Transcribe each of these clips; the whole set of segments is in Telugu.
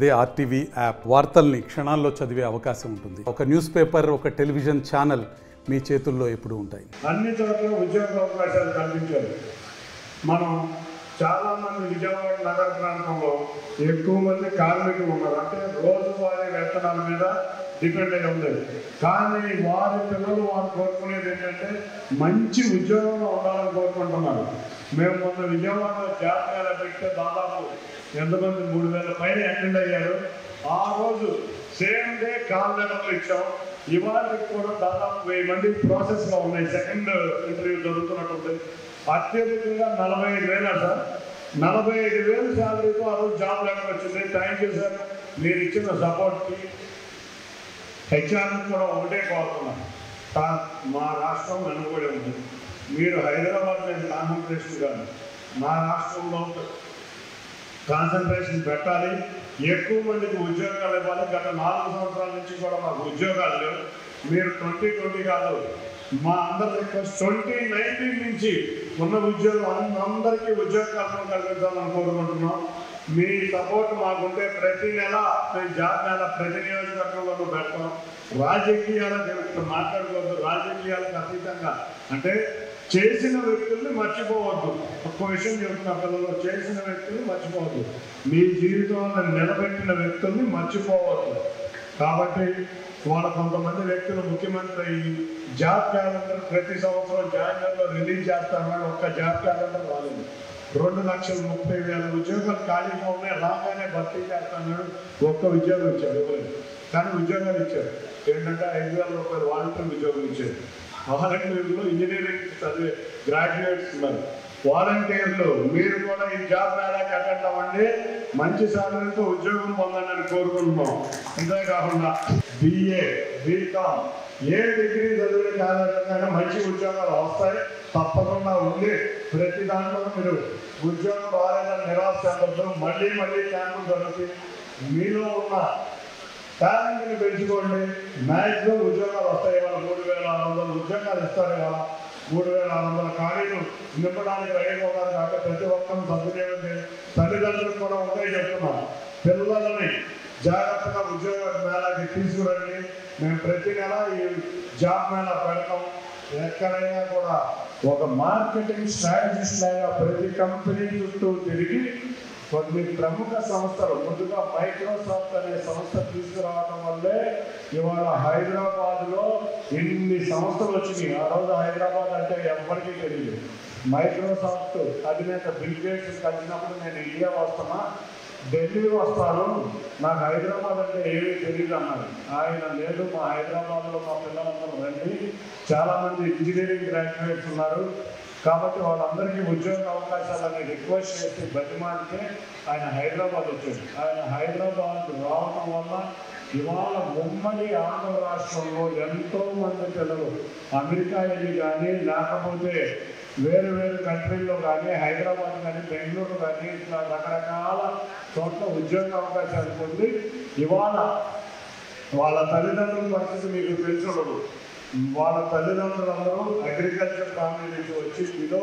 అదే ఆర్టీవీ యాప్ వార్తల్ని క్షణాల్లో చదివే అవకాశం ఉంటుంది. ఒక న్యూస్ పేపర్, ఒక టెలివిజన్ ఛానల్ మీ చేతుల్లో ఎప్పుడూ ఉంటాయి. అన్ని చోట్ల ఉద్యోగ అవకాశాలు కల్పించారు. మనం చాలామంది విజయవాడ నగర ప్రాంతంలో ఎక్కువ మంది కార్మికులు ఉన్నారు. అంటే రోజువారీ వేతనాల మీద డిపెండ్ అయి ఉండేది. కానీ వారి పిల్లలు వారు కోరుకునేది ఏంటంటే మంచి ఉద్యోగంలో ఉండాలని కోరుకుంటున్నారు. మేము మొన్న విజయవాడలో జాబ్ మేళా పెడితే దాదాపు ఎంతమంది 3000 పైన అటెండ్ అయ్యారు. ఆ రోజు సేమ్ డే కాల్ లెటర్లు ఇచ్చాం. ఇవాళకి కూడా దాదాపు 1000 మంది ప్రాసెస్లో ఉన్నాయి. సెకండ్ ఇంటర్వ్యూ జరుగుతున్నట్టుంది. అత్యధికంగా 45,000 సార్, 45,000 శాలరీతో ఆ రోజు జాబ్ లెటర్ వచ్చింది. థ్యాంక్ యూ సార్, మీరు ఇచ్చిన సపోర్ట్కి. హెచ్ఆర్ని కూడా ఒకటే కోరుతున్నాం, మా రాష్ట్రం వెనుకబడి ఉంది. మీరు హైదరాబాద్ మీద కాన్సన్ట్రేషన్ కాదు, మా రాష్ట్రంలో కాన్సన్ట్రేషన్ పెట్టాలి. ఎక్కువ మందికి ఉద్యోగాలు ఇవ్వాలి. గత 4 సంవత్సరాల నుంచి కూడా మాకు ఉద్యోగాలు లేవు. మీరు 2020 కాదు, మా అందరి రిక్వెస్ట్ 2019 నుంచి ఉన్న ఉద్యోగం అందరికీ ఉద్యోగ కల్పన కల్పించాలని కోరుకుంటున్నాం. మీ సపోర్ట్ మాకుంటే ప్రతి నెల మేము జాబ్ మేళా ప్రతి నియోజకవర్గంలో పెడతాం. రాజకీయాలకు మాట్లాడుకోవద్దు, రాజకీయాలకు అతీతంగా. అంటే చేసిన వ్యక్తుల్ని మర్చిపోవద్దు. ఒక్క విషయం చెప్తున్న పిల్లలు, చేసిన వ్యక్తుల్ని మర్చిపోవద్దు. మీ జీవితంలో నిలబెట్టిన వ్యక్తుల్ని మర్చిపోవద్దు. కాబట్టి వాళ్ళ కొంతమంది వ్యక్తులు ముఖ్యమంత్రి ఈ జాబ్ క్యాలెండర్ ప్రతి సంవత్సరం జనవరిలో రిలీజ్ చేస్తారని ఒక్క జాబ్ క్యాలెండర్ రాలేదు. 2,30,000 ఉద్యోగాలు ఖాళీగా ఉన్నాయి, రాగానే భర్తీ చేస్తాను. ఒక్క ఉద్యోగం ఇచ్చారు, ఇవ్వలేదు. కానీ ఉద్యోగాలు ఇచ్చారు. ఏంటంటే 5,000 రూపాయలు వాలంటీర్ ఉద్యోగం ఇచ్చారు. వాలంటీర్లు ఇంజనీరింగ్ చదివే గ్రాడ్యుయేట్స్ ఉన్నారు. వాలంటీర్లు మీరు కూడా ఈ జాబ్ మేళాకి అటెండ్ అవ్వండి, మంచి సాలరీతో ఉద్యోగం పొందండి అని కోరుకుంటున్నాం. అంతేకాకుండా BA, BCom ఏ డిగ్రీ చదివిన కారణంగా మంచి ఉద్యోగాలు వస్తాయి. తప్పకుండా ఉంది. ప్రతి దాంట్లో మీరు ఉద్యోగం రాలేదని నిరాశ చెందొద్దు. మళ్ళీ క్యాంపులు జరుగుతాయి. మీలో ఉన్న టాలెంట్ని పెంచుకోండి. మ్యాక్సిమం ఉద్యోగాలు వస్తాయి. ఇవాళ 3,600 ఉద్యోగాలు ఇస్తారు. ఇవాళ 3,600 ఖాళీలు నింపడానికి రెడీగా ఉన్నారు. కాబట్టి ప్రతి ఒక్కరు సద్వినియోగం చేయండి. తల్లిదండ్రులకు కూడా ఉంటాయి చెప్తున్నాను, పిల్లలని జాగ్రత్తగా ఉద్యోగ మేళాకి తీసుకురండి. మేము ప్రతి నెల ఈ జాబ్ మేళా పెడతాం. ఎక్కడైనా కూడా ఒక మార్కెటింగ్ స్ట్రాటజిస్ట్ లాగా ప్రతి కంపెనీ చుట్టూ తిరిగి కొన్ని ప్రముఖ సంస్థలు, ముందుగా మైక్రోసాఫ్ట్ అనే సంస్థ తీసుకురావడం వల్లే ఇవాళ హైదరాబాద్లో ఇన్ని సంస్థలు వచ్చినాయి. ఆ రోజు హైదరాబాద్ అంటే ఎవరికీ తెలియదు. మైక్రోసాఫ్ట్ అధినేత బిల్ గేట్స్ కలిసినప్పుడు నేను ఇండియా వస్తున్నా, ఢిల్లీ వస్తాను, నాకు హైదరాబాద్ అంటే ఏమీ తెలియదు అన్నారు. ఆయన లేదు, మా హైదరాబాద్లో మా పిల్లలందరూ రండి, చాలామంది ఇంజనీరింగ్ గ్రాడ్యుయేట్స్ ఉన్నారు, కాబట్టి వాళ్ళందరికీ ఉద్యోగ అవకాశాలని రిక్వెస్ట్ చేసి బతిమాలితే ఆయన హైదరాబాద్ వచ్చాడు. ఆయన హైదరాబాద్ రావడం వల్ల ఇవాళ ఉమ్మడి ఆంధ్ర రాష్ట్రంలో ఎంతోమంది పిల్లలు అమెరికా వెళ్ళి కానీ, లేకపోతే వేరు కంట్రీల్లో కానీ, హైదరాబాద్ కానీ, బెంగళూరు కానీ, ఇట్లా రకరకాల చోట్ల ఉద్యోగ అవకాశాలు పొంది ఇవాళ వాళ్ళ తల్లిదండ్రుల పరిస్థితి మీకు తెలుసుండదు. వాళ్ళ తల్లిదండ్రులందరూ అగ్రికల్చర్ ఫ్యామిలీ నుంచి వచ్చి బిలో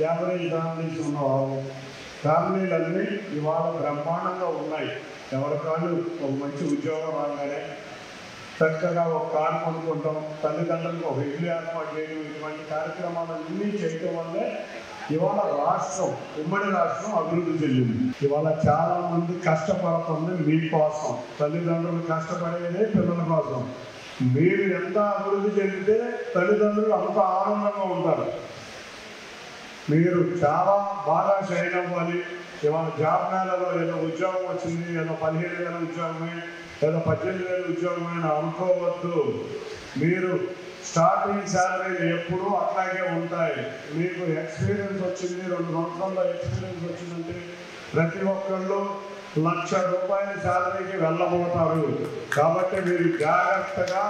యావరేజ్ ఫ్యామిలీస్ ఉన్న ఫ్యామిలీలన్నీ ఇవాళ బ్రహ్మాండంగా ఉన్నాయి. ఎవరి కాళ్ళు ఒక మంచి ఉద్యోగం రాగానే చక్కగా ఒక కారు కొనుక్కుంటాం, తల్లిదండ్రులకు ఒక ఇల్లు ఏర్పాటు చేయడం, ఇటువంటి కార్యక్రమాలన్నీ చేయడం వల్లే ఇవాళ రాష్ట్రం, ఉమ్మడి రాష్ట్రం అభివృద్ధి చెందింది. ఇవాళ చాలా మంది కష్టపడుతుంది మీకోసం. తల్లిదండ్రులు కష్టపడేదే పిల్లల కోసం. మీరు ఎంత అభివృద్ధి చెందితే తల్లిదండ్రులు అంత ఆనందంగా ఉంటారు. మీరు చాలా బాగా షైన్ అవ్వాలి. ఇవాళ జాబ్ మేళాలో ఏదో ఉద్యోగం వచ్చింది, ఏదో 15,000 ఉద్యోగమే, ఏదో 18,000 ఉద్యోగమే అనుకోవద్దు. మీరు స్టార్టింగ్ శాలరీలు ఎప్పుడూ అట్లాగే ఉంటాయి. మీకు ఎక్స్పీరియన్స్ వచ్చింది, 2 సంవత్సరాల్లో ఎక్స్పీరియన్స్ వచ్చిందంటే ప్రతి ఒక్కళ్ళు ₹1,00,000 శాలరీకి వెళ్ళబోతారు. కాబట్టి మీరు జాగ్రత్తగా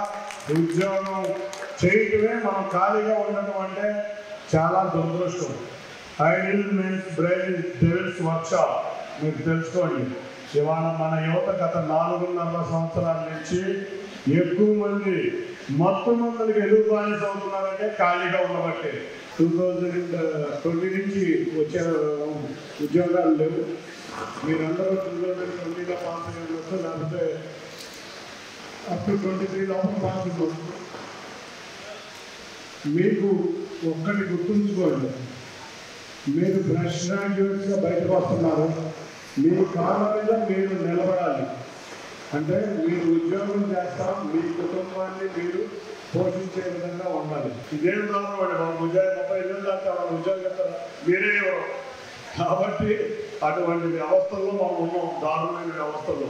ఉద్యోగం చేయటమే. మనం ఖాళీగా ఉండటం అంటే చాలా దురదృష్టం. Idle means brain is devil's workshop. మీరు తెలుసుకోండి. ఇవాళ మన యువత గత 4.5 సంవత్సరాల నుంచి ఎక్కువ మంది మొత్తం మందికి ఎందుకు బానిస అవుతున్నారంటే ఖాళీగా ఉండబట్టే. 2020 నుంచి వచ్చే ఉద్యోగాలు లేవు. మీరందరూ 2020లో పాస్ అయ్యారు. ఉండొచ్చు, లేకపోతే అప్ టు 23 లోపల పాస్ ఉండొచ్చు. మీకు ఒక్కటి గుర్తుంచుకోండి, మీరు ఫ్రెష్ గ్రాడ్యుయేట్స్గా బయటకు వస్తున్నారు. మీ కాళ్ళ మీద మీరు నిలబడాలి. అంటే మీరు ఉద్యోగం చేస్తాం, మీ కుటుంబాన్ని మీరు పోషించే విధంగా ఉండాలి. ఇదేం రావాలి, మన ఉద్యోగం 35 ఏళ్ళు దాకా మన ఉద్యోగం చేస్తారు, మీరే ఎవరు. కాబట్టి అటువంటి వ్యవస్థల్లో మనం ఉన్నాం, దారుణమైన వ్యవస్థల్లో.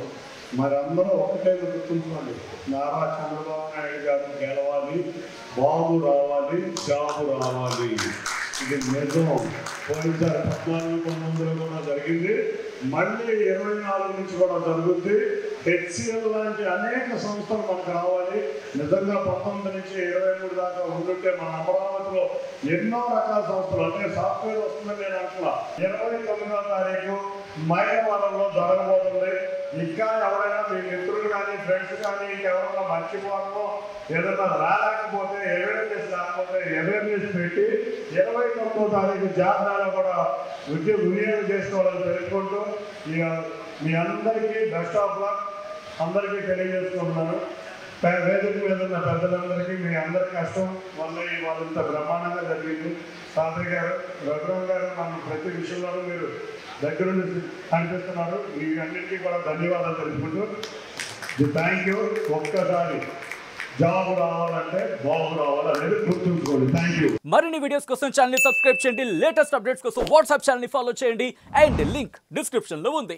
మరి అందరూ ఒకటే గుర్తుంచుకోండి, నారా చంద్రబాబు నాయుడు గారు గెలవాలి, బాబు రావాలి, జాబు రావాలి. ఇది నిజం. పోయినసారి 14-19 కూడా జరిగింది, మళ్ళీ 24 నుంచి కూడా జరుగుద్ది. హెచ్సిఎల్ లాంటి అనేక సంస్థలు మనకు రావాలి. నిజంగా 19 నుంచి 23 దాకా ఉంటుంటే మన అమరావతిలో ఎన్నో రకాల సంస్థలు, అంటే సాఫ్ట్వేర్ వస్తుందని నేను అంటున్నా. 29వ తారీఖు మైలవరంలో జరగబోతుంది. ఇంకా ఎవరైనా మీ మిత్రులు కానీ ఫ్రెండ్స్ కానీ ఇంకెవరైనా మర్చిపోవడమో ఏదైనా రాలేకపోతే అవేర్నెస్ లేకపోతే అవేర్నెస్ పెట్టి 29వ తారీఖు జాతరలో కూడా వినియోగం చేసుకోవాలని తెలుసుకుంటూ ఇక మీ అందరికీ బెస్ట్ ఆఫ్ లక్ అందరికీ తెలియజేసుకుంటున్నాను. వేదిక మీద ఉన్న పెద్దలందరికీ మీ అందరి కష్టం వల్ల వాళ్ళంత బ్రహ్మాండంగా జరిగింది. సాదరి గారు, రఘురామ్ గారు, మనం ప్రతి విషయంలోనూ మీరు దగ్గరుండి కనిపిస్తున్నారు. మీ అన్నింటికీ కూడా ధన్యవాదాలు తెలుసుకుంటూ థ్యాంక్ యూ. ఒక్కసారి జాబ్ రావాలంటే బాబు రావాలి అనేది గుర్తుంచుకోండి. Thank you. మరిన్ని వీడియోస్ కోసం ఛానల్ ని సబ్స్క్రైబ్ చేయండి, లేటెస్ట్ అప్డేట్స్ కోసం వాట్సాప్ ఛానల్ ని ఫాలో చేయండి, అండ్ లింక్ డిస్క్రిప్షన్ లో ఉంది.